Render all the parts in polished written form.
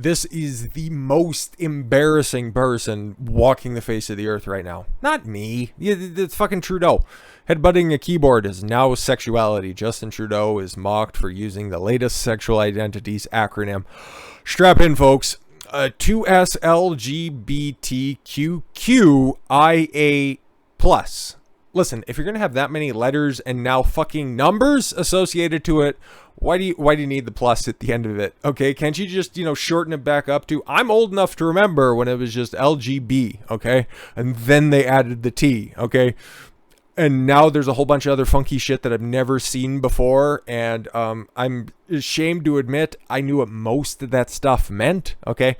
This is the most embarrassing person walking the face of the earth right now. Not me. It's fucking Trudeau. Headbutting a keyboard is now sexuality. Justin Trudeau is mocked for using the latest sexual identities acronym. Strap in, folks. 2SLGBTQQIA+. Listen, if you're going to have that many letters and now fucking numbers associated to it, why do you need the plus at the end of it? Okay, can't you just, shorten it back up to, I'm old enough to remember when it was just LGB, okay? And then they added the T, okay? And now there's a whole bunch of other funky shit that I've never seen before, and I'm ashamed to admit I knew what most of that stuff meant, okay?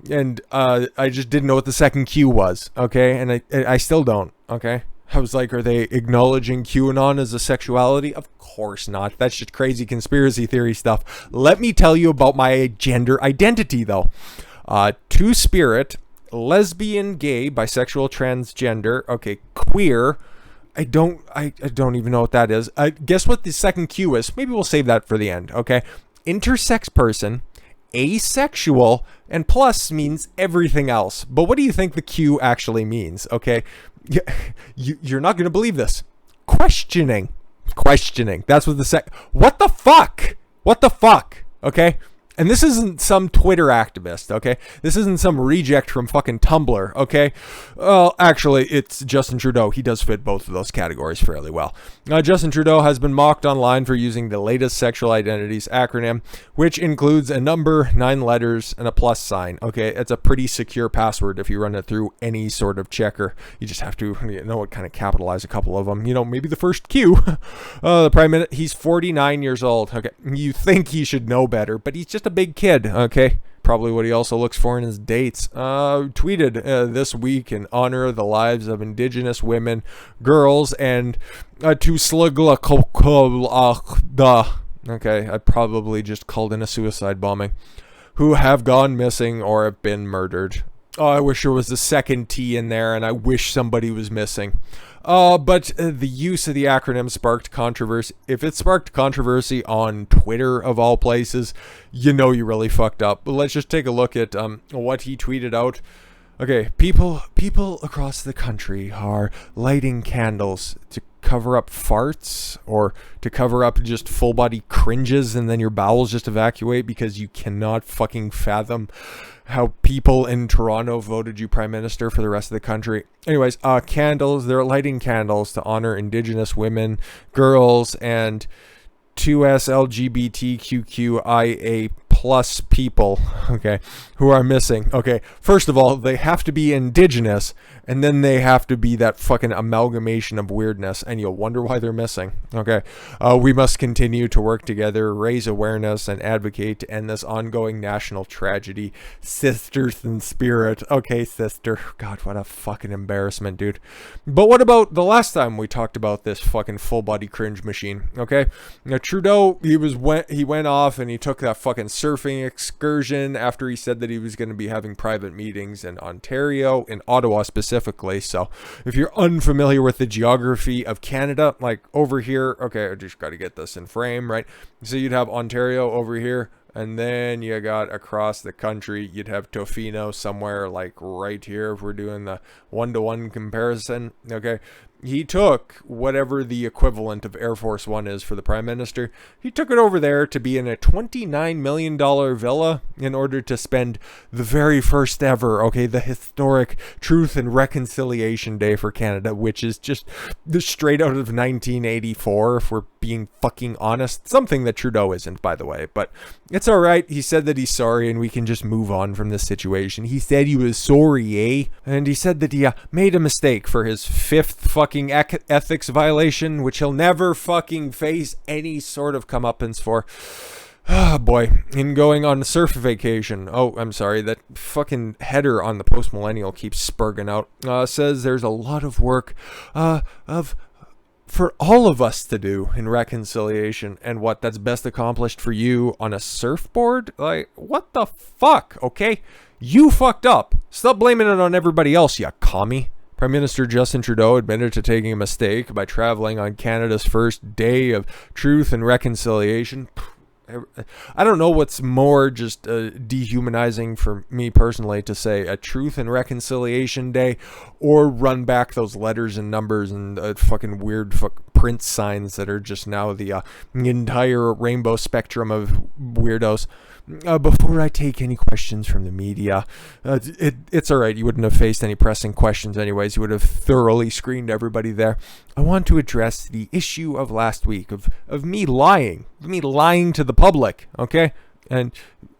And I just didn't know what the second Q was, okay? And I still don't, okay? I was like, are they acknowledging QAnon as a sexuality? Of course not. That's just crazy conspiracy theory stuff. Let me tell you about my gender identity, though. Two-spirit, lesbian, gay, bisexual, transgender, okay, queer. I don't even know what that is. Guess what the second Q is? Maybe we'll save that for the end, okay? Intersex person, asexual, and plus means everything else. But what do you think the Q actually means, okay? You're not going to believe this. Questioning. That's what what the fuck? Okay? And this isn't some Twitter activist, okay? This isn't some reject from fucking Tumblr, okay? Well, actually, it's Justin Trudeau. He does fit both of those categories fairly well. Justin Trudeau has been mocked online for using the latest sexual identities acronym, which includes a number, 9 letters, and a plus sign, okay? It's a pretty secure password if you run it through any sort of checker. You just have to, kind of capitalize a couple of them. Maybe the first Q. The Prime Minister, he's 49 years old, okay? You think he should know better, but he's just a big kid, okay? Probably what he also looks for in his dates. Tweeted this week in honor of the lives of Indigenous women, girls, and to Slugla. Okay, I probably just called in a suicide bombing. Who have gone missing or have been murdered. Oh, I wish there was a second T in there, and I wish somebody was missing. But the use of the acronym sparked controversy. If it sparked controversy on Twitter, of all places, you really fucked up. But let's just take a look at what he tweeted out. Okay, people across the country are lighting candles to cover up farts or to cover up just full body cringes, and then your bowels just evacuate because you cannot fucking fathom how people in Toronto voted you prime minister for the rest of the country. Anyways, candles, they're lighting candles to honor Indigenous women, girls, and 2SLGBTQQIA+ people, okay, who are missing. Okay, first of all, they have to be Indigenous, and then they have to be that fucking amalgamation of weirdness, and you'll wonder why they're missing. Okay, we must continue to work together, raise awareness, and advocate to end this ongoing national tragedy. Sisters in spirit. Okay, sister. God, what a fucking embarrassment, dude. But what about the last time we talked about this fucking full body cringe machine? Okay, now Trudeau, he went off and he took that fucking surfing excursion after he said that he was going to be having private meetings in Ontario, in Ottawa specifically. So if you're unfamiliar with the geography of Canada, like over here, okay, I just got to get this in frame, right? So you'd have Ontario over here, and then you got across the country, you'd have Tofino somewhere like right here if we're doing the one-to-one comparison, okay? He took whatever the equivalent of Air Force One is for the Prime Minister. He took it over there to be in a $29 million villa in order to spend the very first ever, okay, the historic Truth and Reconciliation Day for Canada, which is just straight out of 1984, if we're being fucking honest. Something that Trudeau isn't, by the way, but it's all right. He said that he's sorry and we can just move on from this situation. He said he was sorry, eh? And he said that he made a mistake for his 5th fucking ethics violation, which he'll never fucking face any sort of comeuppance for. Oh boy, in going on a surf vacation. Oh, I'm sorry, that fucking header on the Post Millennial keeps spurging out. Says there's a lot of work for all of us to do in reconciliation, and what that's best accomplished for you on a surfboard? Like, what the fuck, okay? You fucked up. Stop blaming it on everybody else, you commie. Prime Minister Justin Trudeau admitted to taking a mistake by traveling on Canada's first day of Truth and Reconciliation. I don't know what's more just dehumanizing for me personally to say a Truth and Reconciliation Day, or run back those letters and numbers and fucking weird print signs that are just now the entire rainbow spectrum of weirdos. Before I take any questions from the media, it's all right. You wouldn't have faced any pressing questions anyways. You would have thoroughly screened everybody there. I want to address the issue of last week of me lying to the public, okay? And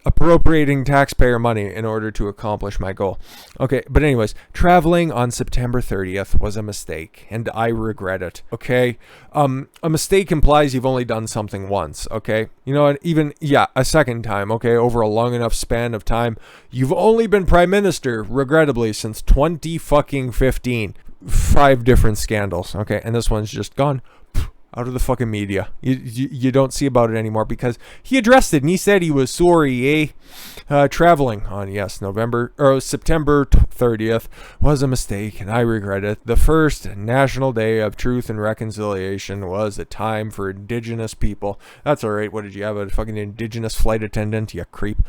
appropriating taxpayer money in order to accomplish my goal. Okay, but anyways, traveling on September 30th was a mistake, and I regret it, okay? A mistake implies you've only done something once, okay? You know what, even, a second time, okay, over a long enough span of time. You've only been prime minister, regrettably, since 2015. 5 different scandals, okay? And this one's just gone out of the fucking media. You don't see about it anymore because he addressed it and he said he was sorry, traveling on, September 30th was a mistake and I regret it. The first National Day of Truth and Reconciliation was a time for Indigenous people. That's alright. What did you have? A fucking Indigenous flight attendant? You creep.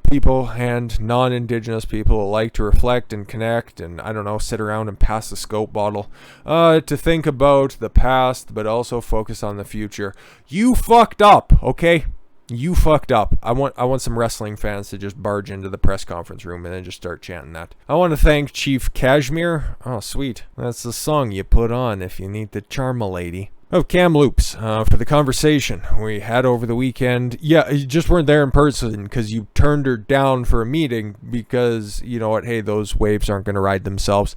People and non-Indigenous people alike to reflect and connect and, I don't know, sit around and pass the scope bottle. To think about the past, but also focus on the future. You fucked up, okay? You fucked up. I want some wrestling fans to just barge into the press conference room and then just start chanting that. I want to thank Chief Kashmir. Oh, sweet. That's the song you put on if you need to charm a lady. Of Kamloops for the conversation we had over the weekend. Yeah, you just weren't there in person because you turned her down for a meeting because, you know what, hey, those waves aren't going to ride themselves.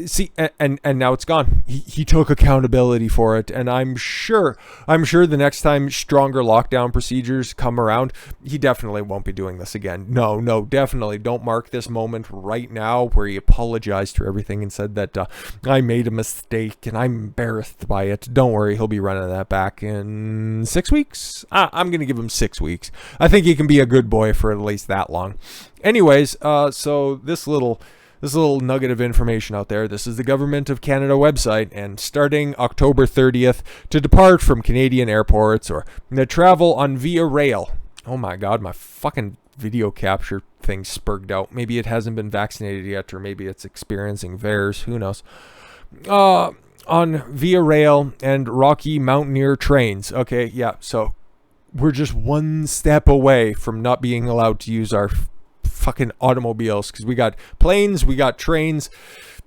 See, and now it's gone. He took accountability for it, and I'm sure the next time stronger lockdown procedures come around, he definitely won't be doing this again. No, definitely don't mark this moment right now where he apologized for everything and said that I made a mistake and I'm embarrassed by it. Don't worry, he'll be running that back in 6 weeks. I'm going to give him 6 weeks. I think he can be a good boy for at least that long. Anyways, so this little nugget of information out there. This is the Government of Canada website, and starting October 30th, to depart from Canadian airports or to travel on Via Rail. Oh my God, my fucking video capture thing spurged out. Maybe it hasn't been vaccinated yet, or maybe it's experiencing VAERS. Who knows? On Via Rail and Rocky Mountaineer trains. Okay, yeah, so we're just one step away from not being allowed to use our fucking automobiles because we got planes, we got trains.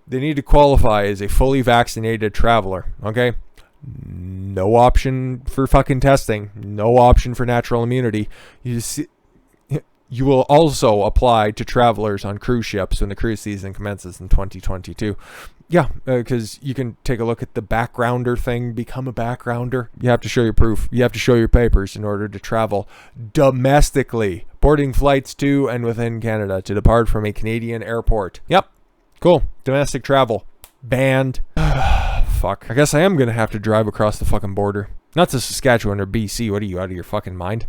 They need to qualify as a fully vaccinated traveler, okay? No option for fucking testing. No option for natural immunity. You will also apply to travelers on cruise ships when the cruise season commences in 2022. Yeah, because you can take a look at the backgrounder thing, become a backgrounder. You have to show your proof. You have to show your papers in order to travel domestically. Boarding flights to and within Canada to depart from a Canadian airport. Yep, cool. Domestic travel. Banned. Fuck. I guess I am going to have to drive across the fucking border. Not to Saskatchewan or BC. What are you, out of your fucking mind?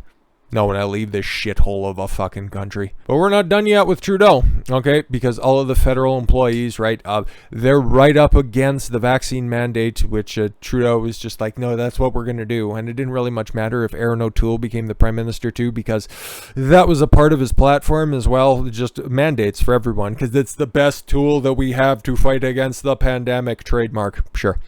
No, when I leave this shithole of a fucking country. But we're not done yet with Trudeau, okay? Because all of the federal employees, right, they're right up against the vaccine mandate, which Trudeau was just like, no, that's what we're going to do. And it didn't really much matter if Aaron O'Toole became the prime minister too, because that was a part of his platform as well, just mandates for everyone, because it's the best tool that we have to fight against the pandemic. Trademark, sure.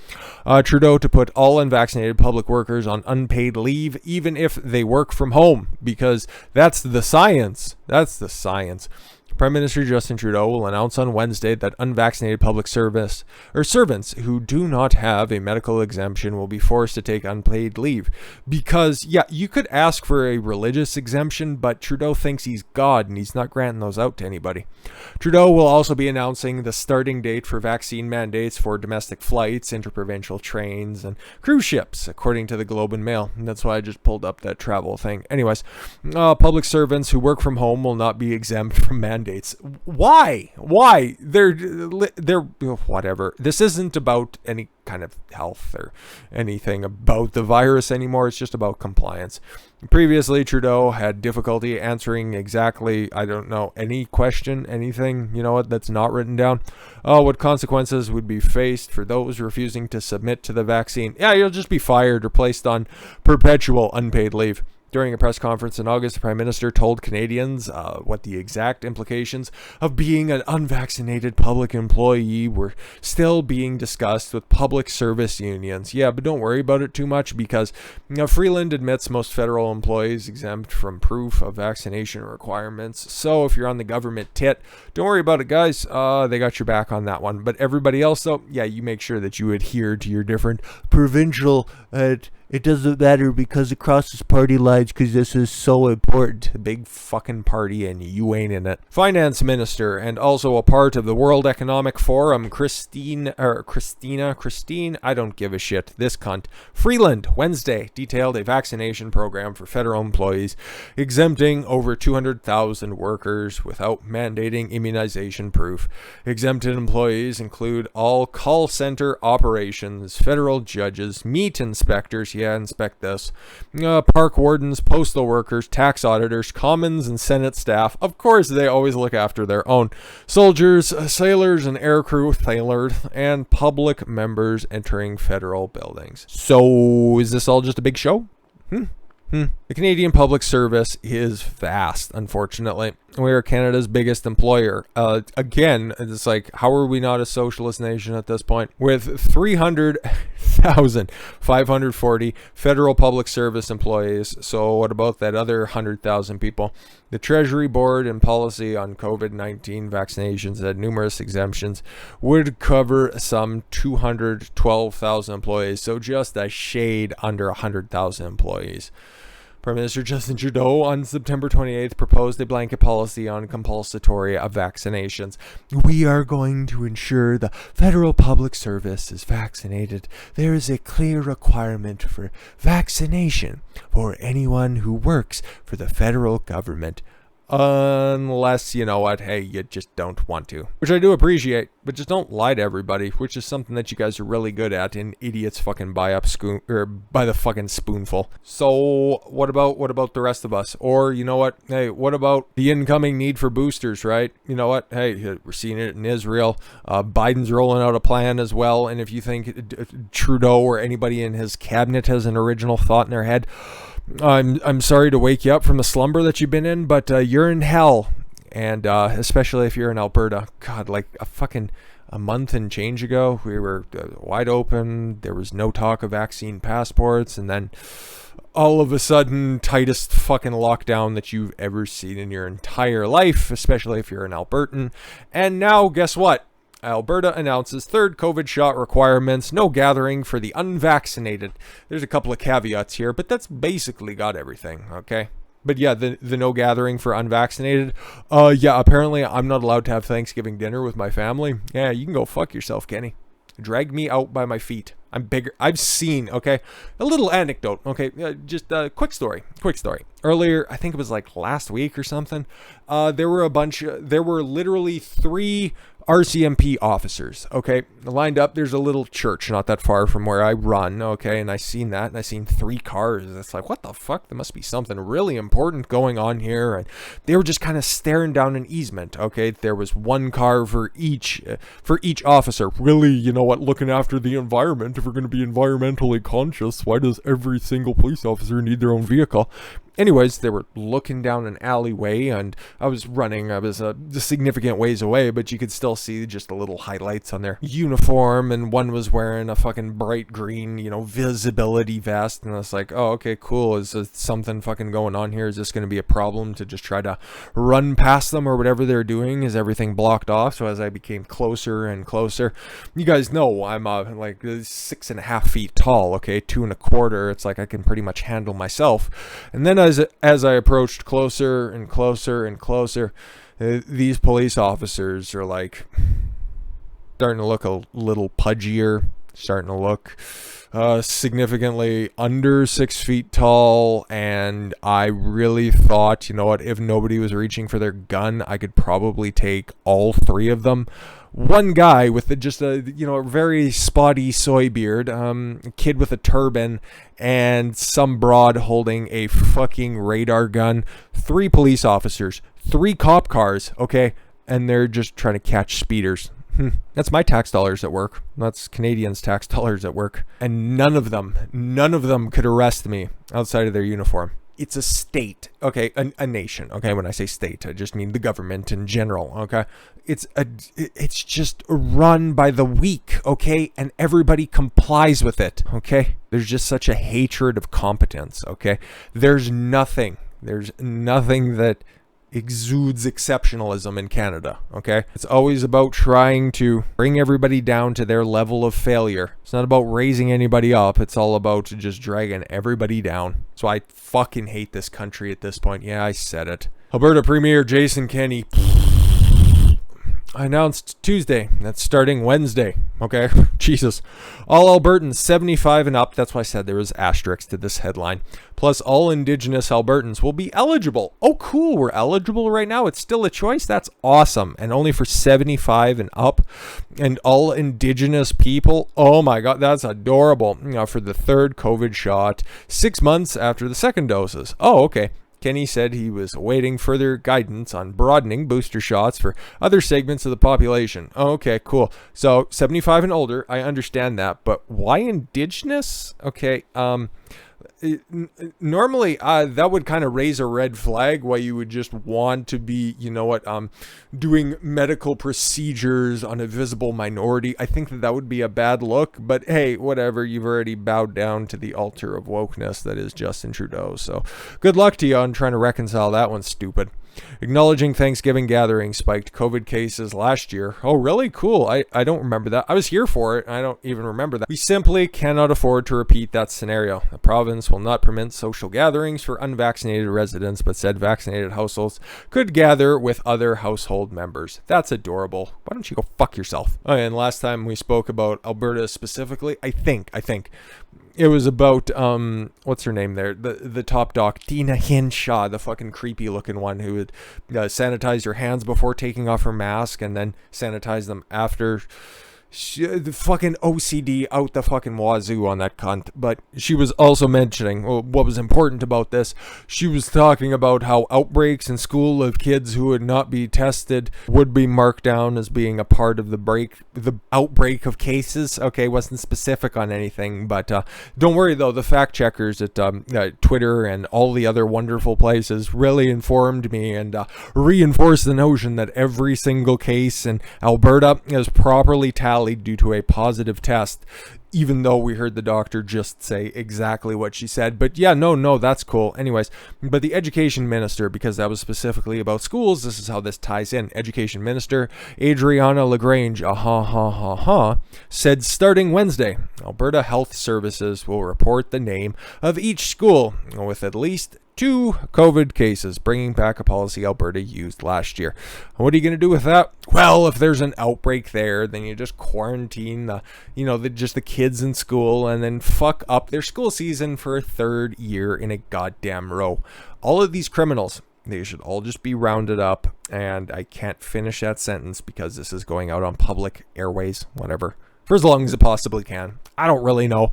Trudeau to put all unvaccinated public workers on unpaid leave, even if they work from home, because that's the science. That's the science. Prime Minister Justin Trudeau will announce on Wednesday that unvaccinated public service or servants who do not have a medical exemption will be forced to take unpaid leave. Because, yeah, you could ask for a religious exemption, but Trudeau thinks he's God and he's not granting those out to anybody. Trudeau will also be announcing the starting date for vaccine mandates for domestic flights, interprovincial trains, and cruise ships, according to the Globe and Mail. And that's why I just pulled up that travel thing. Anyways, public servants who work from home will not be exempt from mandates. Why? They're whatever. This isn't about any kind of health or anything about the virus anymore. It's just about compliance. Previously, Trudeau had difficulty answering exactly, I don't know, any question, anything, you know what, that's not written down. What consequences would be faced for those refusing to submit to the vaccine? Yeah, you'll just be fired or placed on perpetual unpaid leave. During a press conference in August, the Prime Minister told Canadians what the exact implications of being an unvaccinated public employee were still being discussed with public service unions. Yeah, but don't worry about it too much because Freeland admits most federal employees exempt from proof of vaccination requirements. So if you're on the government tit, don't worry about it, guys. They got your back on that one. But everybody else, though, yeah, you make sure that you adhere to your different provincial it doesn't matter because it crosses party lines because this is so important. A big fucking party and you ain't in it. Finance Minister and also a part of the World Economic Forum, Christine, I don't give a shit, this cunt. Freeland, Wednesday, detailed a vaccination program for federal employees, exempting over 200,000 workers without mandating immunization proof. Exempted employees include all call center operations, federal judges, meat inspectors, inspect this, park wardens, postal workers, tax auditors, commons and senate staff. Of course, they always look after their own. Soldiers, sailors and aircrew, and public members entering federal buildings. So, is this all just a big show? The Canadian public service is vast, unfortunately. We are Canada's biggest employer. Again, it's like, how are we not a socialist nation at this point? With 300,540 federal public service employees. So what about that other 100,000 people? The Treasury Board and policy on COVID-19 vaccinations had numerous exemptions, would cover some 212,000 employees. So just a shade under 100,000 employees. Prime Minister Justin Trudeau on September 28th proposed a blanket policy on compulsory vaccinations. We are going to ensure the federal public service is vaccinated. There is a clear requirement for vaccination for anyone who works for the federal government. Unless, you know what, hey, you just don't want to. Which I do appreciate, but just don't lie to everybody, which is something that you guys are really good at, and idiots fucking buy the fucking spoonful. So, what about the rest of us? Or, you know what, hey, what about the incoming need for boosters, right? You know what, hey, we're seeing it in Israel. Biden's rolling out a plan as well, and if you think Trudeau or anybody in his cabinet has an original thought in their head, I'm sorry to wake you up from the slumber that you've been in, but you're in hell. And especially if you're in Alberta. God, like a month and change ago, we were wide open. There was no talk of vaccine passports. And then all of a sudden, tightest fucking lockdown that you've ever seen in your entire life, especially if you're an Albertan. And now, guess what? Alberta announces third COVID shot requirements, no gathering for the unvaccinated. There's a couple of caveats here, but that's basically got everything, okay? But yeah, the no gathering for unvaccinated. Yeah, apparently I'm not allowed to have Thanksgiving dinner with my family. Yeah, you can go fuck yourself, Kenny. Drag me out by my feet. I'm bigger. I've seen, okay? A little anecdote, okay? Just a quick story. Earlier, I think it was like last week or something, there were literally 3 RCMP officers, okay, lined up. There's a little church not that far from where I run, okay, and I seen that, and I seen 3 cars. It's like, what the fuck? There must be something really important going on here. And they were just kind of staring down an easement, okay. There was 1 car for each officer. Really, you know what, looking after the environment. If we're going to be environmentally conscious, why does every single police officer need their own vehicle? Anyways, they were looking down an alleyway, and I was running. I was a significant ways away, but you could still see just the little highlights on their uniform, and one was wearing a fucking bright green, you know, visibility vest, and I was like, oh, okay, cool. Is something fucking going on here? Is this going to be a problem to just try to run past them or whatever they're doing? Is everything blocked off? So as I became closer and closer, you guys know I'm like 6.5 feet tall, okay, 2.25. It's like I can pretty much handle myself. And then as I approached closer and closer and closer, these police officers are like starting to look a little pudgier, starting to look significantly under 6 feet tall, and I really thought, you know what, if nobody was reaching for their gun, I could probably take all 3 of them. One guy with just a very spotty soy beard, a kid with a turban, and some broad holding a fucking radar gun. 3 police officers, 3 cop cars, okay, and they're just trying to catch speeders. That's my tax dollars at work. That's Canadians' tax dollars at work. And none of them could arrest me outside of their uniform. it's a state, okay, a nation, okay. When I say state, I just mean the government in general, okay. It's just run by the weak, okay, and everybody complies with it, okay. There's just such a hatred of competence, okay. There's nothing that exudes exceptionalism in Canada, okay? It's always about trying to bring everybody down to their level of failure. It's not about raising anybody up. It's all about just dragging everybody down. So I fucking hate this country at this point. Yeah, I said it. Alberta Premier Jason Kenney announced Tuesday that's starting Wednesday, okay? Jesus. All Albertans 75 and up, that's why I said there was asterisks to this headline, plus all Indigenous Albertans will be eligible. Oh, cool, we're eligible right now. It's still a choice. That's awesome. And only for 75 and up. And all Indigenous people, oh my God, that's adorable. For the third COVID shot, 6 months after the second doses. Oh, okay. Kenney said he was awaiting further guidance on broadening booster shots for other segments of the population. Okay, cool. So 75 and older, I understand that, but why Indigenous? Okay, normally that would kind of raise a red flag why you would just want to be, doing medical procedures on a visible minority. I think that would be a bad look, but hey, whatever. You've already bowed down to the altar of wokeness that is Justin Trudeau. So good luck to you on trying to reconcile that one, stupid. Acknowledging Thanksgiving gathering spiked COVID cases last year. Oh, really? Cool. I don't remember that. I was here for it. I don't even remember that. We simply cannot afford to repeat that scenario. The province will not permit social gatherings for unvaccinated residents, but said vaccinated households could gather with other household members. That's adorable. Why don't you go fuck yourself? Oh, and last time we spoke about Alberta specifically, I think it was about, what's her name there? The top doc, Tina Hinshaw, the fucking creepy looking one who would sanitize her hands before taking off her mask and then sanitize them after. The fucking OCD out the fucking wazoo on that cunt. But she was also mentioning, what was important about this, she was talking about how outbreaks in school of kids who would not be tested would be marked down as being a part of the outbreak of cases. Okay, wasn't specific on anything, but don't worry though, the fact checkers at Twitter and all the other wonderful places really informed me and reinforced the notion that every single case in Alberta is properly tallied due to a positive test, even though we heard the doctor just say exactly what she said. But yeah, no, that's cool. Anyways, but the education minister, because that was specifically about schools, this is how this ties in. Education minister Adriana LaGrange, said starting Wednesday, Alberta Health Services will report the name of each school with at least 2 COVID cases, bringing back a policy Alberta used last year. What are you going to do with that? Well, if there's an outbreak there, then you just quarantine the kids in school and then fuck up their school season for a 3rd year in a goddamn row. All of these criminals, they should all just be rounded up, and I can't finish that sentence because this is going out on public airways, whatever, for as long as it possibly can. I don't really know.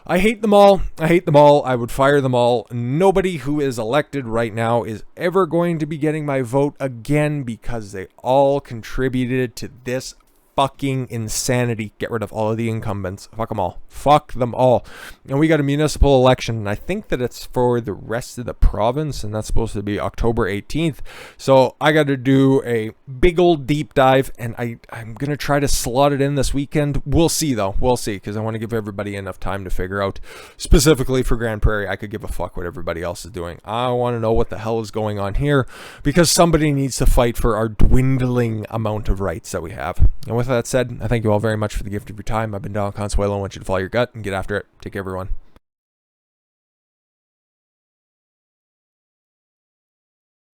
I hate them all. I would fire them all. Nobody who is elected right now is ever going to be getting my vote again because they all contributed to this fucking insanity. Get rid of all of the incumbents. Fuck them all. Fuck them all. And we got a municipal election, and I think that it's for the rest of the province, and that's supposed to be October 18th. So I got to do a big old deep dive, and I'm going to try to slot it in this weekend. We'll see, though. We'll see, because I want to give everybody enough time to figure out. Specifically for Grand Prairie, I could give a fuck what everybody else is doing. I want to know what the hell is going on here, because somebody needs to fight for our dwindling amount of rights that we have. And with that said, I thank you all very much for the gift of your time. I've been Don Consuelo. I want you to follow your gut and get after it. Take care, everyone.